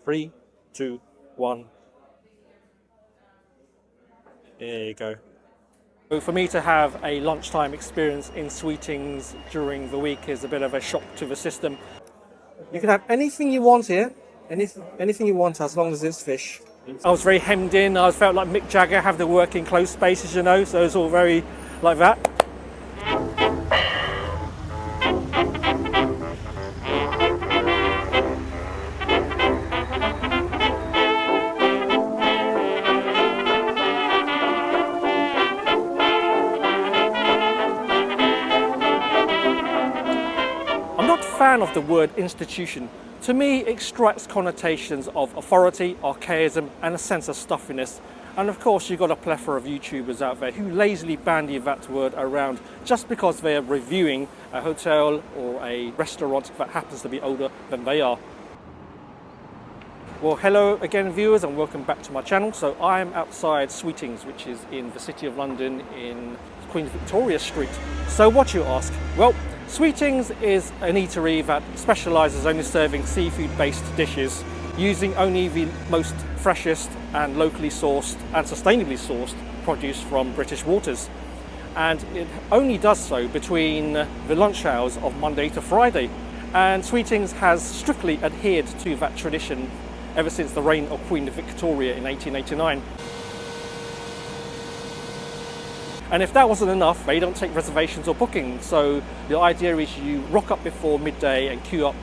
3, 2, 1. There you go. So for me to have a lunchtime experience in Sweetings during the week is a bit of a shock to the system. You can have anything you want here, anything you want as long as it's fish. I was very hemmed in. I felt like Mick Jagger, have to work in closed spaces, you know, so it's all very like that. I'm not a fan of the word institution. To me, it extracts connotations of authority, archaism, and a sense of stuffiness. And of course, you've got a plethora of YouTubers out there who lazily bandy that word around just because they're reviewing a hotel or a restaurant that happens to be older than they are. Well, hello again, viewers, and welcome back to my channel. So I am outside Sweetings, which is in the City of London in Queen Victoria Street. So what, you ask? Well, Sweetings is an eatery that specialises only serving seafood-based dishes, using only the most freshest and locally sourced and sustainably sourced produce from British waters. And it only does so between the lunch hours of Monday to Friday. And Sweetings has strictly adhered to that tradition ever since the reign of Queen Victoria in 1889. And if that wasn't enough, they don't take reservations or bookings. So the idea is you rock up before midday and queue up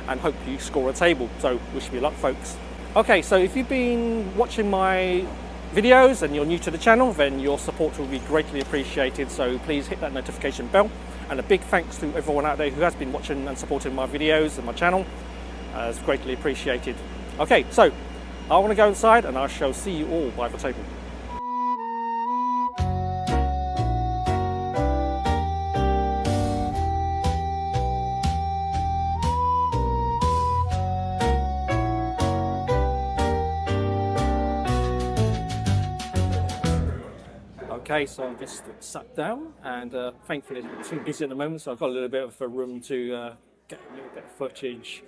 and hope you score a table. So wish me luck, folks. Okay, so if you've been watching my videos and you're new to the channel, then your support will be greatly appreciated. So please hit that notification bell. And a big thanks to everyone out there who has been watching and supporting my videos and my channel. It's greatly appreciated. Okay, so I want to go inside and I shall see you all by the table. Okay, so I'm just sat down and thankfully it's too busy at the moment, so I've got a little bit of a room to get a little bit of footage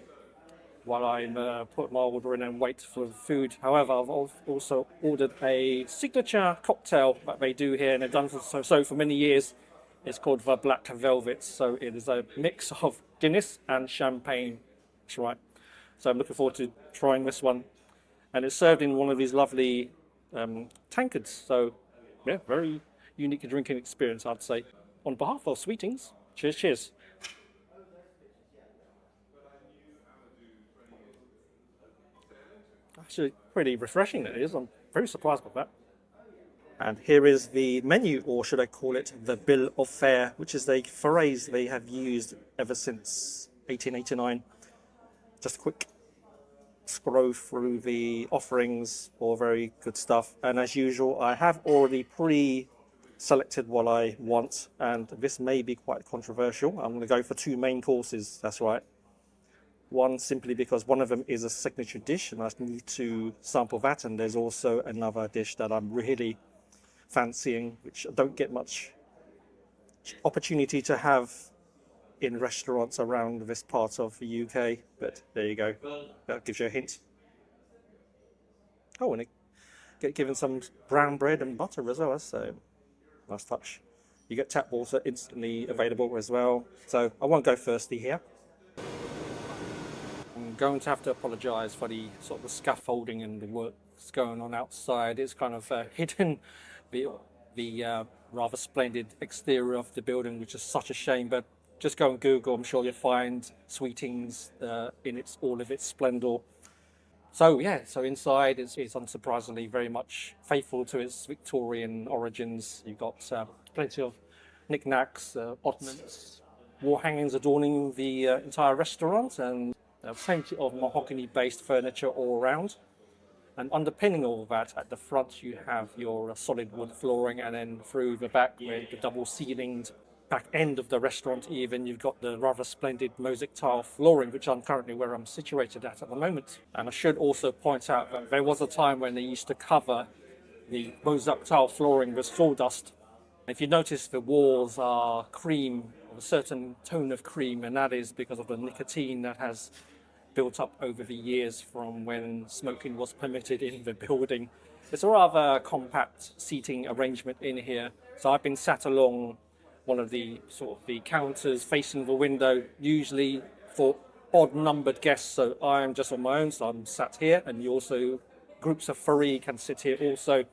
while I'm put my order in and wait for the food. However, I've also ordered a signature cocktail that they do here, and they've done so for many years. It's called the Black Velvet, so it is a mix of Guinness and champagne. That's right. So I'm looking forward to trying this one, and it's served in one of these lovely tankards. So yeah, very unique drinking experience, I'd say. On behalf of Sweetings, cheers, cheers. Actually, pretty refreshing it is. I'm very surprised by that. And here is the menu, or should I call it the bill of fare, which is a phrase they have used ever since 1889. Just a quick scroll through the offerings, all very good stuff. And as usual, I have already pre-selected what I want, and this may be quite controversial. I'm going to go for 2 main courses, that's right. One simply because one of them is a signature dish and I need to sample that, and there's also another dish that I'm really fancying, which I don't get much opportunity to have in restaurants around this part of the UK, but there you go. That gives you a hint. Oh, and it get given some brown bread and butter as well, so nice touch. You get tap water instantly available as well, so I won't go thirsty here. I'm going to have to apologise for the sort of the scaffolding and the work that's going on outside. It's kind of hidden the rather splendid exterior of the building, which is such a shame, but just go and Google, I'm sure you'll find Sweetings in all of its splendour. So yeah, so inside it's unsurprisingly very much faithful to its Victorian origins. You've got plenty of knickknacks, ornaments, wall hangings adorning the entire restaurant, and plenty of mahogany-based furniture all around. And underpinning all of that, at the front you have your solid wood flooring, and then through the back with the double ceilinged back end of the restaurant even, you've got the rather splendid mosaic tile flooring, which I'm currently where I'm situated at the moment. And I should also point out that there was a time when they used to cover the mosaic tile flooring with sawdust. If you notice, the walls are cream, of a certain tone of cream, and that is because of the nicotine that has built up over the years from when smoking was permitted in the building. It's a rather compact seating arrangement in here. So I've been sat along one of the sort of the counters facing the window, usually for odd numbered guests. So I'm just on my own, so I'm sat here, and you also, groups of 3 can sit here also.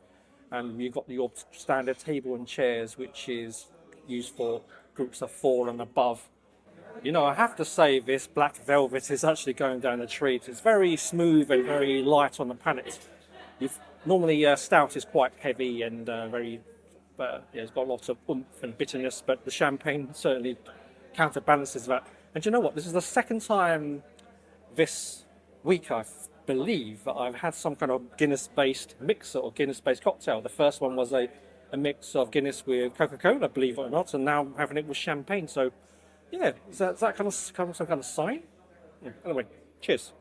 And you've got your standard table and chairs, which is used for groups of 4 and above. You know, I have to say this black velvet is actually going down the treat. It's very smooth and very light on the palate. Normally stout is quite heavy and very, yeah, it's got lots of oomph and bitterness, but the champagne certainly counterbalances that. And you know what? This is the second time this week, I believe, that I've had some kind of Guinness-based mixer or Guinness-based cocktail. The first one was a mix of Guinness with Coca-Cola, believe it or not, and now I'm having it with champagne. So, yeah, is that kind of some kind of sign? Yeah. Anyway, cheers.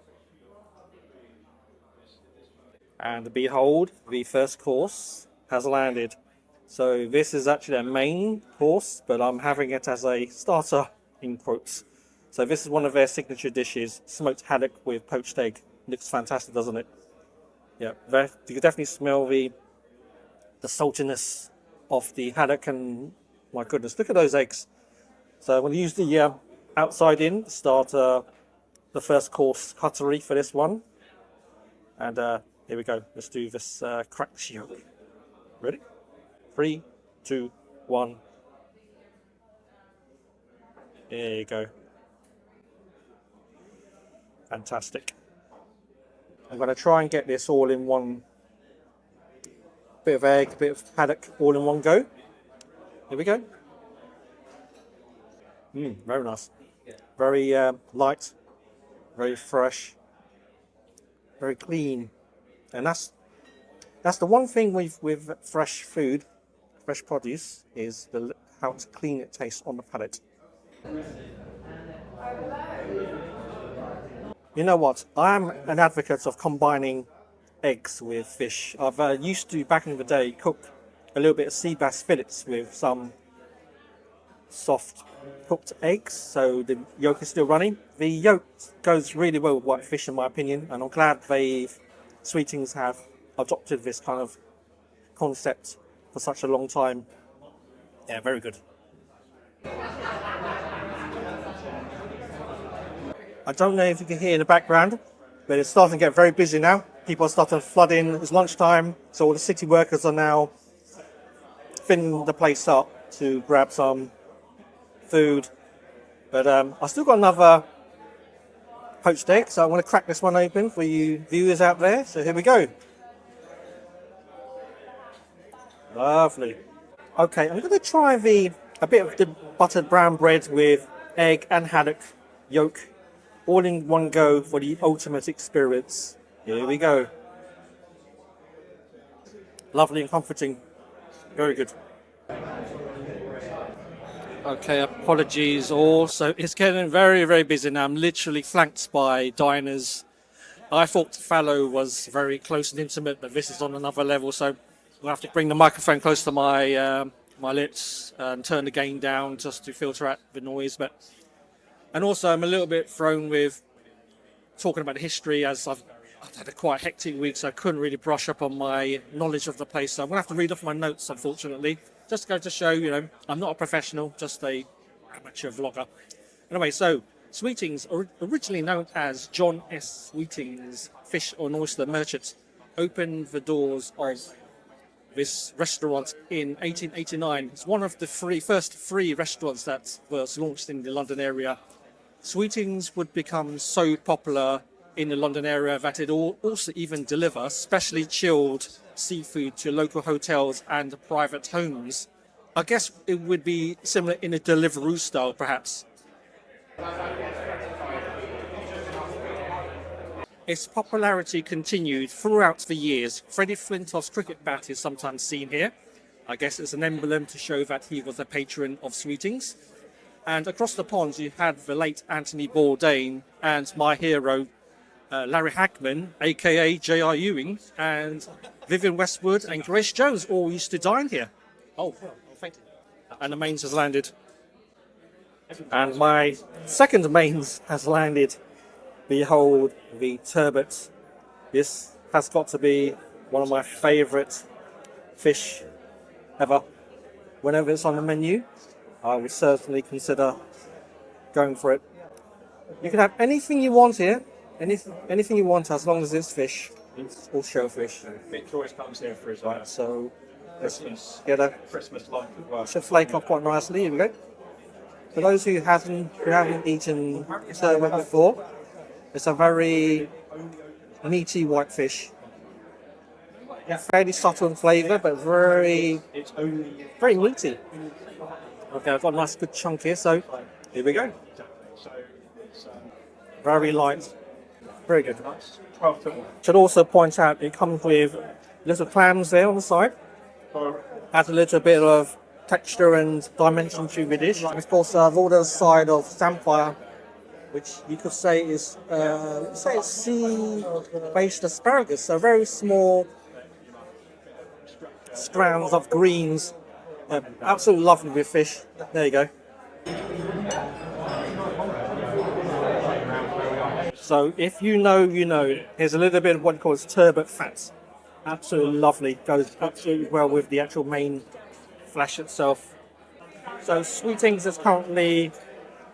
And behold, the first course has landed. So this is actually a main course, but I'm having it as a starter, in quotes. So this is one of their signature dishes, smoked haddock with poached egg. Looks fantastic, doesn't it? Yeah, you can definitely smell the saltiness of the haddock, and my goodness, look at those eggs. So I'm going to use the outside in to start the first course cutlery for this one. And here we go. Let's do this cracked yolk. Ready? 3, 2, 1. There you go. Fantastic. I'm going to try and get this all in one. Bit of egg, bit of haddock, all in one go. Here we go. Very nice. Very light, very fresh, very clean. And that's the one thing with fresh food, fresh produce, is how clean it tastes on the palate. You know what? I am an advocate of combining eggs with fish. I've used to, back in the day, cook a little bit of sea bass fillets with some soft cooked eggs, so the yolk is still running. The yolk goes really well with white fish, in my opinion, and I'm glad Sweetings have adopted this kind of concept for such a long time. Yeah, very good. I don't know if you can hear in the background, but it's starting to get very busy now. People are starting to flood in. It's lunchtime, so all the city workers are now filling the place up to grab some food. But I've still got another poached egg, so I'm going to crack this one open for you viewers out there. So here we go. Lovely. Okay, I'm going to try a bit of the buttered brown bread with egg and haddock yolk, all in one go for the ultimate experience. Here we go. Lovely and comforting. Very good. Okay, apologies all. So it's getting very, very busy now. I'm literally flanked by diners. I thought fallow was very close and intimate, but this is on another level. So I'll have to bring the microphone close to my lips and turn the gain down just to filter out the noise. And also I'm a little bit thrown with talking about the history, as I've had a quite hectic week, so I couldn't really brush up on my knowledge of the place. So I'm going to have to read off my notes, unfortunately. Just to go to show, you know, I'm not a professional, just a amateur vlogger. Anyway, so Sweetings, originally known as John S. Sweetings Fish and Oyster Merchant, opened the doors of this restaurant in 1889. It's one of the first free restaurants that was launched in the London area. Sweetings would become so popular in the London area that it also even deliver specially chilled seafood to local hotels and private homes. I guess it would be similar in a Deliveroo style, perhaps. Its popularity continued throughout the years. Freddie Flintoff's cricket bat is sometimes seen here. I guess it's an emblem to show that he was a patron of Sweetings. And across the pond you had the late Anthony Bourdain and my hero Larry Hagman, aka J.R. Ewing, and Vivienne Westwood and Grace Jones all used to dine here. Oh, thank you. And the mains has landed. And my second mains has landed. behold the turbot. This has got to be one of my favourite fish ever. Whenever it's on the menu, I would certainly consider going for it. You can have anything you want here, anything you want as long as it's fish. It's all shellfish. It always comes here for his life. So Christmas, get a Christmas life as well. should flake off quite nicely. Here we go. For those who haven't eaten turbot before, it's a very meaty white fish. Fairly subtle in flavour, but very meaty. Okay, I've got a nice good chunk here, so here we go. So it's Very light, very good. nice. 12 to 1. Should also point out it comes with little clams there on the side. Adds a little bit of texture and dimension to the dish. Of course, I've ordered a side of samphire, which you could say is sea-based asparagus. So very small strands of greens. Absolutely lovely with fish. There you go. So if you know, you know. Here's a little bit of what calls turbot fat. Absolutely lovely. Goes absolutely well with the actual main flesh itself. So Sweetings is currently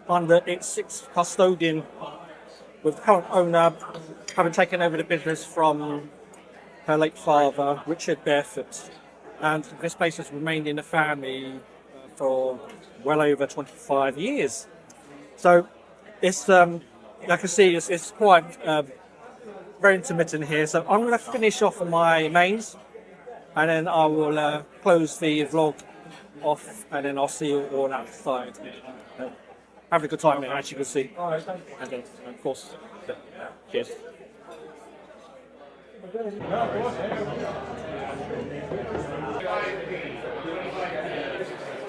under its 6th custodian, with the current owner having taken over the business from her late father, Richard Barefoot. And this place has remained in the family for well over 25 years. So it's, like I can see, it's quite very intermittent here. So I'm going to finish off on my mains, and then I will close the vlog off, and then I'll see you all outside. Have a good time there, as you can see. And then, of course, cheers.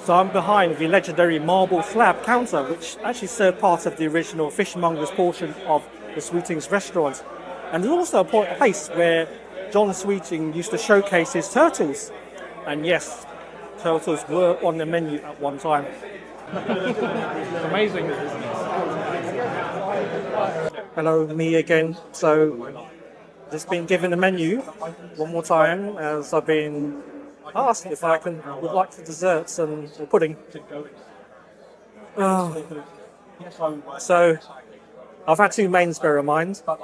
So I'm behind the legendary marble slab counter, which actually served part of the original fishmonger's portion of the Sweetings restaurant. And there's also a place where John Sweeting used to showcase his turtles. And yes, turtles were on the menu at one time. It's amazing. Hello, me again. So just been given the menu one more time, as I've been asked if I would like the desserts and or pudding. So I've had 2 mains, bear in mind, but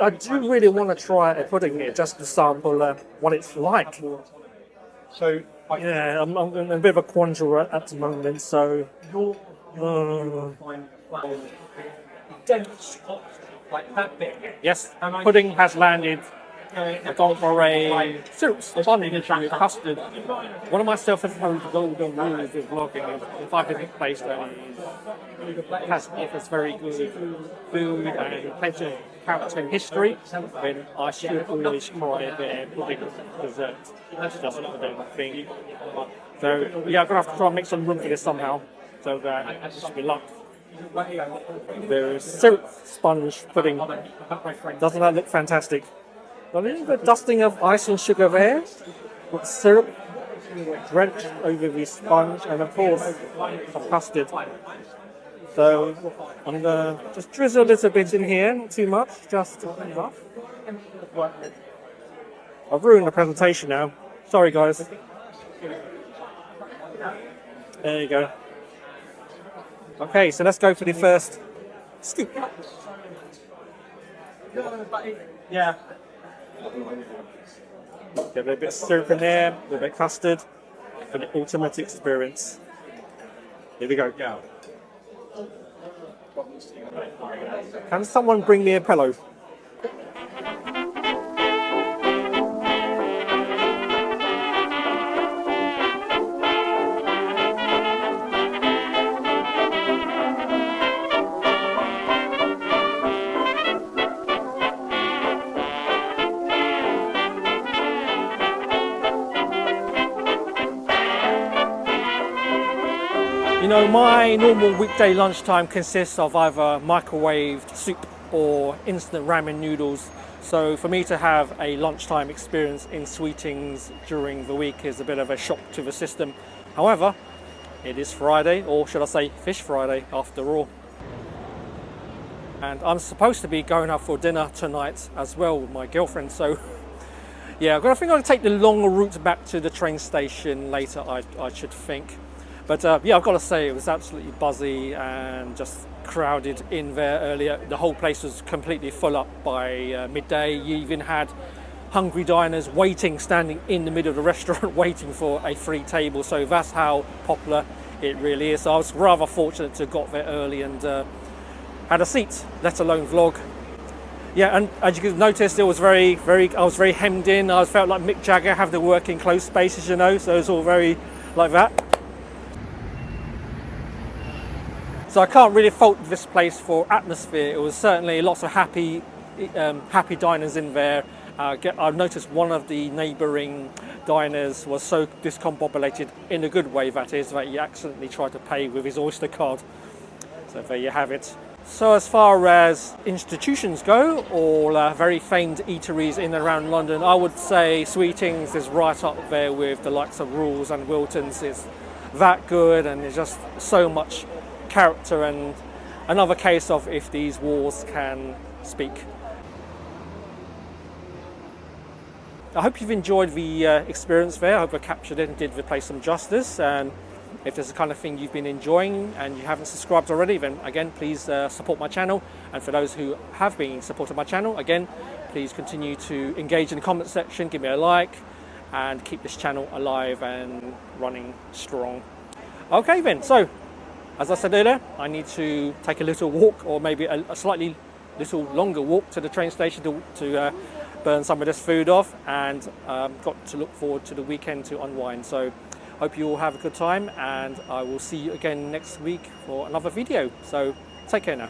I do really want to try a pudding here just to sample what it's like. So Yeah, I'm in a bit of a quandary at the moment, so yes, pudding has landed. I've gone for a syrup sponge with custard. One of my self-imposed golden rules with vlogging is if I visit a place that offers very good food and plenty of character and history, then I should always try their pudding dessert. That's just a thing. So yeah, I'm gonna have to try and make some room for this somehow. So that this should be luck. The syrup sponge pudding. Doesn't that look fantastic? A little bit dusting of ice and sugar there, with syrup drenched over the sponge, and of course some custard. So I'm gonna just drizzle a little bit in here, not too much, just enough. I've ruined the presentation now. Sorry guys. There you go. Okay, so let's go for the first scoop. Yeah. Get a little bit of syrup in there, a little bit of custard, for the ultimate experience. Here we go. Can someone bring me a pillow? You know, my normal weekday lunchtime consists of either microwaved soup or instant ramen noodles. So for me to have a lunchtime experience in Sweetings during the week is a bit of a shock to the system. However, it is Friday, or should I say Fish Friday after all. And I'm supposed to be going out for dinner tonight as well with my girlfriend, so yeah, I think I'll take the longer route back to the train station later, I should think. But yeah, I've got to say, it was absolutely buzzy and just crowded in there earlier. The whole place was completely full up by midday. You even had hungry diners standing in the middle of the restaurant waiting for a free table. So that's how popular it really is. So I was rather fortunate to have got there early and had a seat, let alone vlog. Yeah, and as you can notice, it was I was very hemmed in. I felt like Mick Jagger, have the work in close spaces, you know, so it's all very like that. So I can't really fault this place for atmosphere. It was certainly lots of happy diners in there. I've noticed one of the neighbouring diners was so discombobulated, in a good way that is, that he accidentally tried to pay with his Oyster card. So there you have it. So as far as institutions go, all very famed eateries in and around London, I would say Sweetings is right up there with the likes of Rules and Wiltons. It's that good, and there's just so much character, and another case of if these walls can speak. I hope you've enjoyed the experience there. I hope I captured it and did the place some justice. And if there's the kind of thing you've been enjoying and you haven't subscribed already, then again, please support my channel. And for those who have been supporting my channel, again, please continue to engage in the comment section, give me a like, and keep this channel alive and running strong. Okay then, so as I said earlier, I need to take a little walk, or maybe a slightly little longer walk to the train station to burn some of this food off, and got to look forward to the weekend to unwind. So hope you all have a good time, and I will see you again next week for another video. So take care now.